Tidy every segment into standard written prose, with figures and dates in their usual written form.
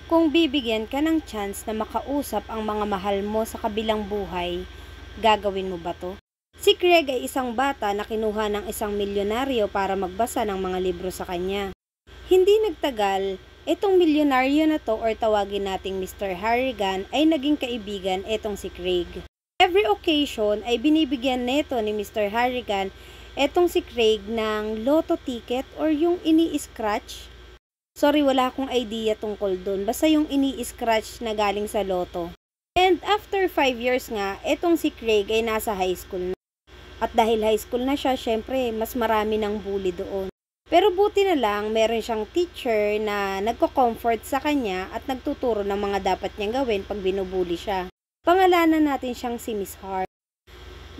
Kung bibigyan ka ng chance na makausap ang mga mahal mo sa kabilang buhay, gagawin mo ba to? Si Craig ay isang bata na kinuha ng isang milyonaryo para magbasa ng mga libro sa kanya. Hindi nagtagal, itong milyonaryo na to or tawagin nating Mr. Harrigan ay naging kaibigan etong si Craig. Every occasion ay binibigyan neto ni Mr. Harrigan etong si Craig ng lotto ticket or yung ini-scratch. Sorry, wala akong idea tungkol dun. Basta yung ini-scratch na galing sa loto. And after 5 years nga, etong si Craig ay nasa high school na. At dahil high school na siya, syempre, mas marami ng bully doon. Pero buti na lang, meron siyang teacher na nagko-comfort sa kanya at nagtuturo ng mga dapat niyang gawin pag binubully siya. Pangalanan natin siyang si Miss Hart.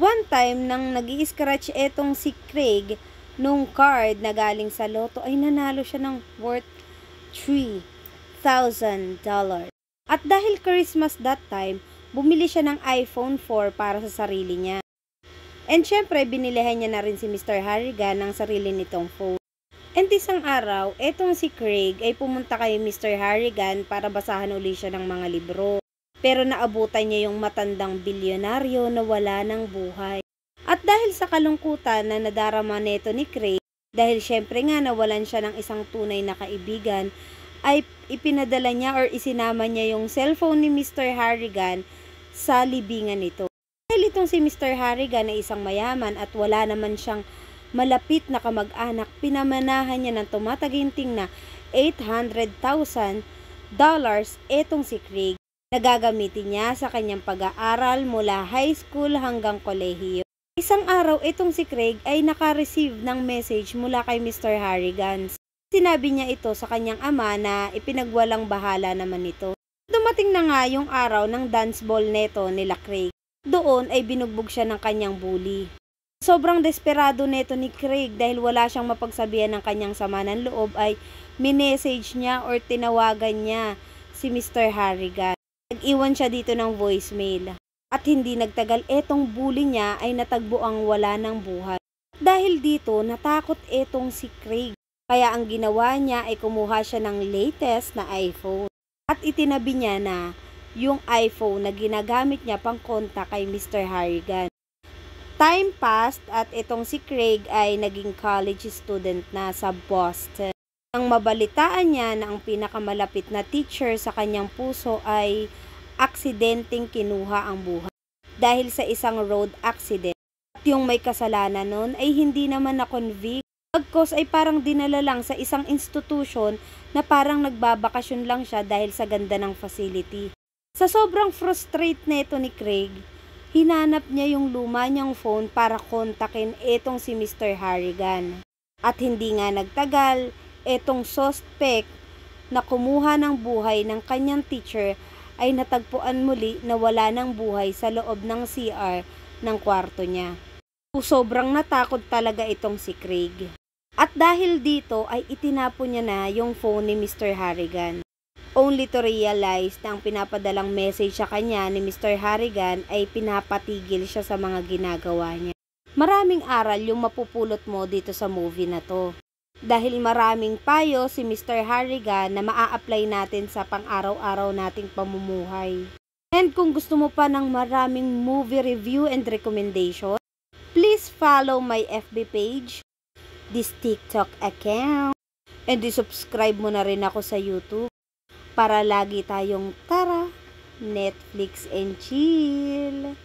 One time, nang nag-i-scratch etong si Craig, nung card na galing sa loto, ay nanalo siya ng worth $3,000. At dahil Christmas that time, bumili siya ng iPhone 4 para sa sarili niya. And syempre, binilihan niya na rin si Mr. Harrigan ng sarili nitong phone. And isang araw, etong si Craig ay pumunta kay Mr. Harrigan para basahan uli siya ng mga libro. Pero naabutan niya yung matandang bilyonaryo na wala ng buhay. At dahil sa kalungkutan na nadarama neto ni Craig, dahil syempre nga nawalan siya ng isang tunay na kaibigan, ay ipinadala niya or isinama niya yung cellphone ni Mr. Harrigan sa libingan nito. Dahil itong si Mr. Harrigan ay isang mayaman at wala naman siyang malapit na kamag-anak, pinamanahan niya ng tumataginting na $800,000 etong si Craig na gagamitin niya sa kanyang pag-aaral mula high school hanggang kolehiyo. Isang araw, itong si Craig ay naka-receive ng message mula kay Mr. Harrigan. Sinabi niya ito sa kanyang ama na ipinagwalang bahala naman ito. Dumating na nga yung araw ng dance ball neto nila Craig. Doon ay binugbog siya ng kanyang bully. Sobrang desperado neto ni Craig dahil wala siyang mapagsabihan ng kanyang sama ng loob ay minessage niya or tinawagan niya si Mr. Harrigan. Nag-iwan siya dito ng voicemail. At hindi nagtagal, etong bully niya ay natagbo ang wala ng buhay. Dahil dito, natakot etong si Craig. Kaya ang ginawa niya ay kumuha siya ng latest na iPhone. At itinabi niya na yung iPhone na ginagamit niya pang kontak kay Mr. Harrigan. Time passed at itong si Craig ay naging college student na sa Boston. Nang mabalitaan niya na ang pinakamalapit na teacher sa kanyang puso ay aksidenteng kinuha ang buhay dahil sa isang road accident. At yung may kasalanan nun ay hindi naman na-convict. Pagkos ay parang dinala lang sa isang institution na parang nagbabakasyon lang siya dahil sa ganda ng facility. Sa sobrang frustrate neto ni Craig, hinanap niya yung luma niyang phone para kontakin etong si Mr. Harrigan. At hindi nga nagtagal, etong suspect na kumuha ng buhay ng kanyang teacher ay natagpuan muli na wala ng buhay sa loob ng CR ng kwarto niya. Sobrang natakot talaga itong si Craig. At dahil dito ay itinapon niya na yung phone ni Mr. Harrigan. Only to realize na ang pinapadalang message sa kanya ni Mr. Harrigan ay pinapatigil siya sa mga ginagawa niya. Maraming aral yung mapupulot mo dito sa movie na to. Dahil maraming payo si Mr. Harrigan na maa-apply natin sa pang-araw-araw nating pamumuhay. And kung gusto mo pa ng maraming movie review and recommendation, please follow my FB page, this TikTok account, and subscribe mo na rin ako sa YouTube para lagi tayong tara, Netflix and chill.